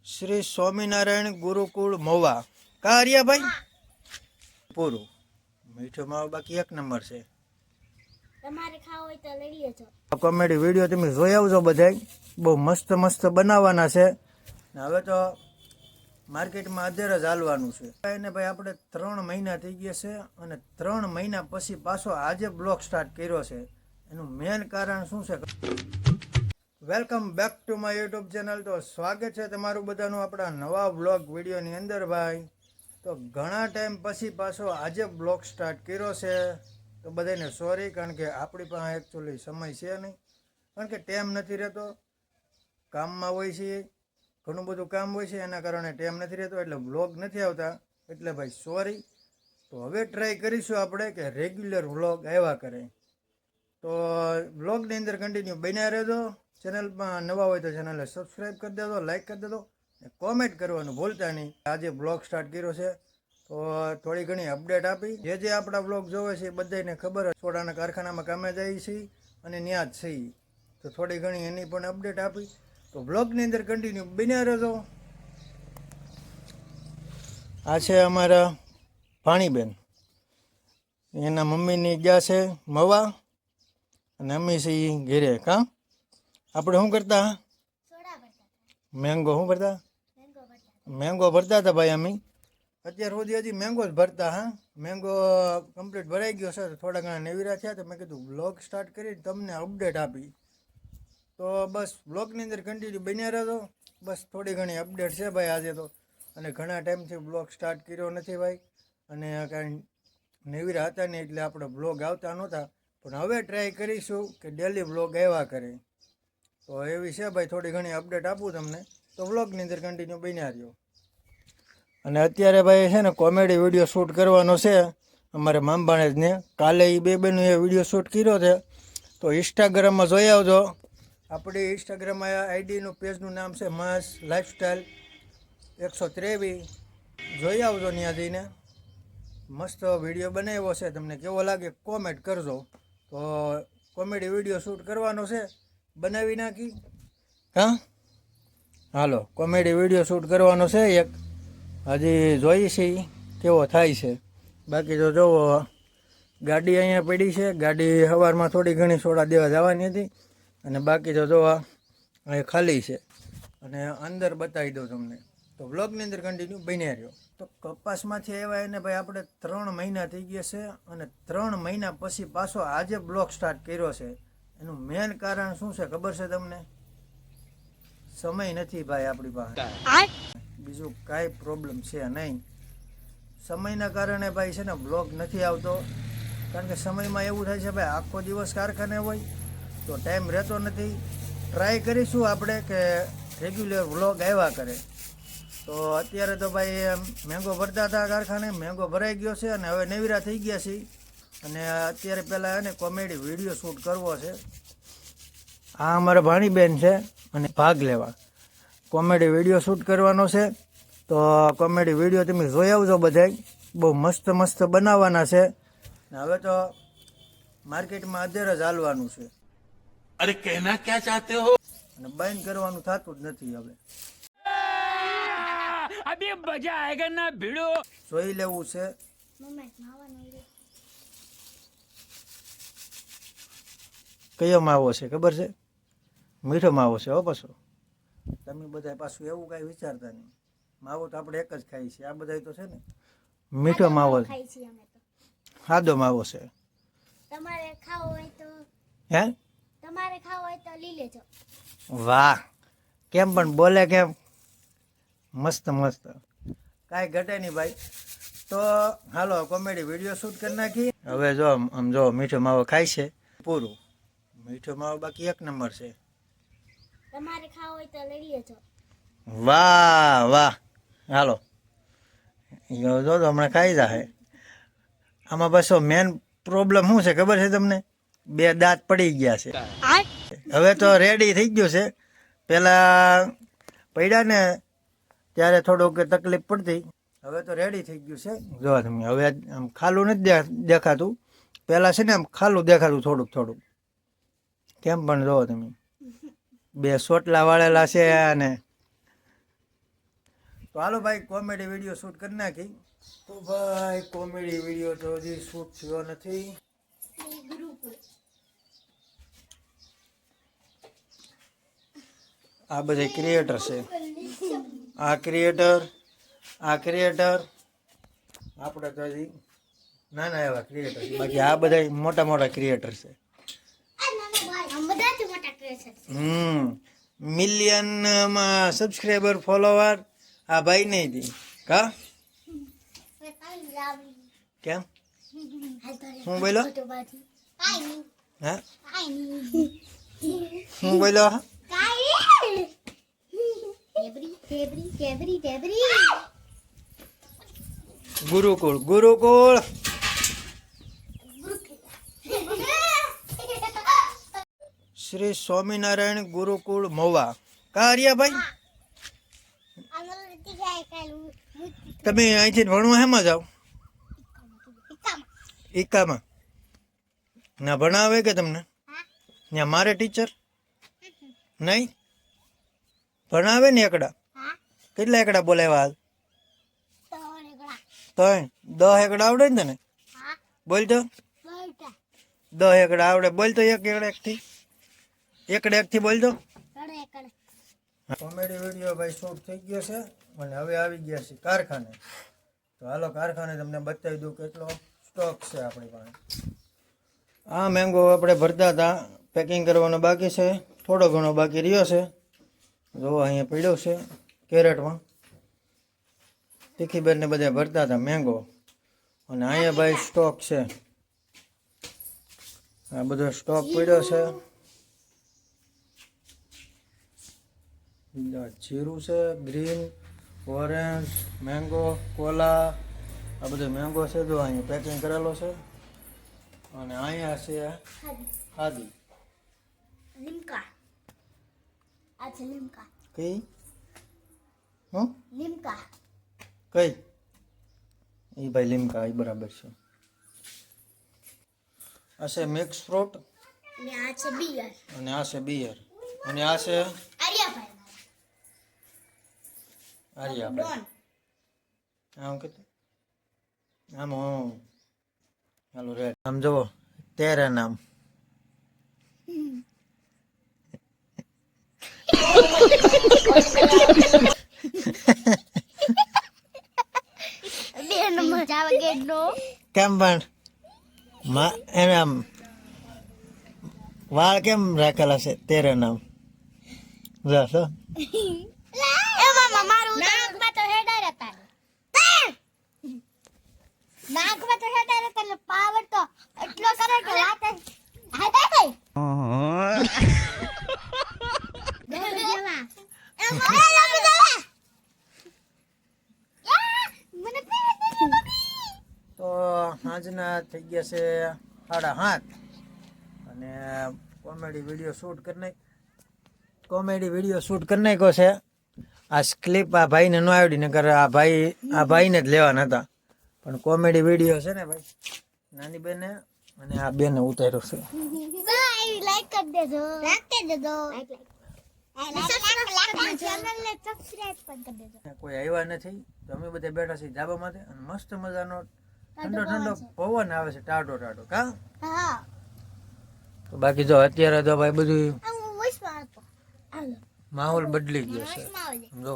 श्री स्वामीनारायण गुरुकुल महुआ का हरिया भाई पूरू मीठो माવો बाकी एक नंबर છે તમારે ખાવ હોય તો લઈ લેજો કોમેડી વિડિયો તમે જોઈ આવજો બધાય બહુ મસ્ત મસ્ત બનાવવાના છે હવે તો માર્કેટમાં અધેર જ હાલવાનું છે અને ભાઈ આપણે 3 મહિના થઈ ગયા છે અને 3 મહિના પછી પાછો આજે બ્લોગ સ્ટાર્ટ કર્યો છે એનું મેઇન કારણ શું છે welcome back to my YouTube channel તો સ્વાગત છે તમારું બધાનું આપણા નવા બ્લોગ વિડીયોની અંદર ભાઈ તો ઘણા ટાઈમ પછી પાછો આજે બ્લોગ સ્ટાર્ટ કર્યો છે તો બધાને સોરી કારણ કે આપણી પાસે એકચ્યુઅલી સમય છે નહીં કારણ કે ટાઈમ નથી રહેતો કામમાં હોય છે ઘણું બધું કામ હોય છે એના કારણે ટાઈમ નથી રહેતો એટલે બ્લોગ નથી આવતા એટલે ભાઈ સોરી તો હવે ટ્રાય કરીશું આપણે કે રેગ્યુલર વ્લોગ આવ્યા કરે તો વ્લોગની અંદર કન્ટિન્યુ બન્યા રહેજો ચેનલમાં નવા હોય તો ચેનલને સબસ્ક્રાઈબ કરી દેજો લાઈક કરી દેજો અને કોમેન્ટ કરવાનું ભૂલતા નહીં આજે બ્લોગ સ્ટાર્ટ કર્યો છે તો થોડી ઘણી અપડેટ આપી જે આપણા બ્લોગ જોવે છે એ બધાને ખબર જ સોડાના કારખાનામાં કામે જાય છે અને ત્યાં જ છીએ તો થોડી ઘણી એની પણ અપડેટ આપી તો બ્લોગની અંદર કન્ટિન્યુ બન્યા રહેજો આ છે અમારા ભાણીબેન એના મમ્મીની ગયા છે મવા અને અમે છીએ ઘેરે કાં આપણે શું કરતા મેંગો શું ભરતા મેંગો ભરતા હતા ભાઈ અમે અત્યાર સુધી હજી મેંગો જ ભરતા હા મેંગો કમ્પ્લીટ ભરાઈ ગયો છે થોડા ઘણા નેવીરા થયા તો મેં કીધું બ્લોગ સ્ટાર્ટ કરીને તમને અપડેટ આપી તો બસ બ્લોગની અંદર કન્ટિન્યુ બન્યા રહેજો બસ થોડી ઘણી અપડેટ છે ભાઈ આજે તો અને ઘણા ટાઈમથી બ્લોગ સ્ટાર્ટ કર્યો નથી ભાઈ અને કાંઈ નેવીરા હતા નહીં એટલે આપણે બ્લોગ આવતા નહોતા પણ હવે ટ્રાય કરીશું કે ડેલી બ્લોગ આવ્યા કરે તો એવી છે ભાઈ થોડી ઘણી અપડેટ આપું તમને તો વ્લોગની અંદર કન્ટિન્યુ બન્યા રહ્યો અને અત્યારે ભાઈ છે ને કોમેડી વિડીયો શૂટ કરવાનો છે અમારે મામભાણેજને કાલે એ બેનું એ વિડીયો શૂટ કર્યો છે તો ઇન્સ્ટાગ્રામમાં જોઈ આવજો આપણી ઇન્સ્ટાગ્રામમાં આઈડીનું પેજનું નામ છે માસ લાઈફસ્ટાઈલ 123 જોઈ આવજો ત્યાં જઈને મસ્ત વિડીયો બનાવ્યો છે તમને કેવો લાગે કોમેન્ટ કરજો તો કોમેડી વિડીયો શૂટ કરવાનો છે બનાવી નાખી હા હાલો કોમેડી વિડીયો શૂટ કરવાનો છે એક હજી જોઈએ છીએ કેવો થાય છે બાકી તો જોવો ગાડી અહીંયા પડી છે ગાડી સવારમાં થોડી ઘણી સોડા દેવા જવાની હતી અને બાકી તો જોવા અહીં ખાલી છે અને અંદર બતાવી દઉં તમને તો બ્લોગની અંદર કન્ટિન્યુ બન્યા રહ્યો તો કપાસમાંથી આવ્યા એને ભાઈ આપણે 3 મહિના થઈ ગયા છે અને 3 મહિના પછી પાછો આજે બ્લોગ સ્ટાર્ટ કર્યો છે એનું મેઇન કારણ શું છે ખબર છે તમને સમય નથી ભાઈ આપણી પાસે બીજું કાંઈ પ્રોબ્લેમ છે નહીં સમયના કારણે ભાઈ છે ને બ્લોગ નથી આવતો કારણ કે સમયમાં એવું થાય છે ભાઈ આખો દિવસ કારખાને હોય તો ટાઈમ રહેતો નથી ટ્રાય કરીશું આપણે કે રેગ્યુલર વ્લોગ આવ્યા કરે તો અત્યારે તો ભાઈ મેંગો ભરતા હતા કારખાને મેંગો ભરાઈ ગયો છે અને હવે નેવીરા થઈ ગયા છે અને અત્યારે પહેલાં એને કોમેડી વિડીયો શૂટ કરવો છે આ અમારા ભાણીબેન છે અને ભાગ લેવા કોમેડી વિડીયો શૂટ કરવાનો છે તો કોમેડી વિડીયો તમે જોઈ આવજો બધાય બહુ મસ્ત મસ્ત બનાવવાના છે ને હવે તો માર્કેટમાં અધેર જ હાલવાનું છે અરે કહેના ક્યાં ચાહતે હો અને બંધ કરવાનું થતું જ નથી હવે અભી મજા આયેગા ના ભીડો જોઈ લેવું છે મમ્મી માવાનો રે કયો માવો છે ખબર છે મીઠો માવો છે હો પાછો તમે બધા પાછું એવું કાંઈ વિચારતા નહીં માવો તો આપણે એક જ ખાઈએ છીએ આ બધા તો છે ને મીઠો માવો છે ખાઈ છીએ અમે તો સાદો માવો છે તમારે ખાવો હોય તો હે તમારે ખાવો હોય તો લઈ લેજો વાહ કેમ પણ બોલે કેમ મસ્ત મસ્ત કાંઈ ઘટે નહીં ભાઈ તો હાલો કોમેડી વિડીયો શૂટ કરી નાખી હવે જો આમ જો મીઠો માવો ખાય છે પૂરું મીઠો માવો બાકી એક નંબર છે તમારે ખાવો હોય તો લઈ લેજો વાહ વાહ હાલો જો તો હમણાં ખાઈ જાય આમાં પાછો મેન પ્રોબ્લેમ શું છે ખબર છે તમને 2 દાંત પડી ગયા છે હવે તો રેડી થઈ ગયું છે પહેલાં પડ્યા ને ત્યારે થોડુંક તકલીફ પડતી હવે તો રેડી થઈ ગયું છે જો તમે હવે આમ ખાલું નથી દેખાતું પહેલાં છે ને આમ ખાલું દેખાતું થોડુંક થોડુંક કેમ પણ જો તમે 2 સોટલા વાળેલા છે અને તો હાલો ભાઈ કોમેડી વિડીયો શૂટ કરી નાખી. તો ભાઈ કોમેડી વિડીયો તો હજી શૂટ થયો નથી. આ બધા ક્રિએટર છે. આ ક્રિએટર આપણે તો હજી નાના એવા ક્રિએટર છે. બાકી આ બધા મોટા મોટા ક્રિએટર છે. બધાથી મોટા ક્રિએટર છે. મિલિયનમાં સબસ્ક્રાઈબર ફોલોવર આ ભાઈ નહીં હતી કા કેમ હું બોલો હા હું બોલો હા ગુરુકુળ શ્રી સ્વામિનારાયણ ગુરુકુળ મહુવા કા હરિયાભાઈ તમે અહીંથી ભણવા હેમાં જાઓ ઈકામાં ના ભણાવે કે તમને ત્યાં મારે ટીચર નહીં ભણાવે ને એકડા કેટલા એકડા બોલાવ્યા હાલ 10 એકડા આવડે ને તને બોલ તો 10 એકડા આવડે બોલ તો એક થી બોલ તો કોમેડી વિડીયો ભાઈ શૂટ થઈ ગયો છે અને હવે આવી ગયા છે કારખાને. તો હાલો કારખાને તમને બતાવી દઉં કેટલો સ્ટોક છે આપણી પાસે. આ મેંગો આપણે ભરતા હતા, પેકિંગ કરવાનો બાકી છે, થોડો ઘણો બાકી રહ્યો છે. જો અહીંયા પડ્યો છે કેરેટમાં. તીખીબેનને બધા ભરતા હતા મેંગો અને અહીંયા ભાઈ સ્ટોક છે. આ બધો સ્ટોક પડ્યો છે. જીરું છે, ગ્રીન, ઓરેન્જ, મેંગો, કોલા, આ બધો મેંગો છે. જો અહીંયા પેકિંગ કરેલો છે. અને અહીંયા છે હાદી લીમકા. આ છે લીમકા. કઈ હું લીમકા. કઈ એ ભાઈ લીમકા એ બરાબર છે. આ છે મિક્સ ફ્રૂટ અને આ છે બિયર. અને આ છે બિયર અને આ છે આર્યાભાઈ. આમ કીધું આમ હાલો રેડ. આમ જુઓ તેરા નામ. કેમ પણ એને આમ વાળ કેમ રાખેલા છે તેરે નામ? જો નાકમાં તો હેડા રહેતા એટલે પાવર તો એટલો કરે કે વાત હાડા ગઈ. તો સાંજના થઈ ગયા છે 7:30 અને કોમેડી વિડીયો શૂટ કરી નાખ્યો છે. આ ક્લિપ આ ભાઈને ન આવડી ને કરે આ ભાઈને જ લેવાના હતા, પણ કોમેડી વિડીયો છે ને ભાઈ નાની બેને અને આ બેને ઉતાર્યો છે. લાઈક કરી દેજો. ચેનલને સબસ્ક્રાઇબ પણ કરી દેજો. કોઈ આવ્યા નથી તો અમે બધા બેઠા છીએ ધાબા માથે અને મસ્ત મજાનો ઠંડો પવન આવે છે ટાઢો કા. હા. તો બાકી જો અત્યારે તો ભાઈ બધું હું વોઇસમાં હતો. હાલો. માહોલ બદલી ગયો છે. જો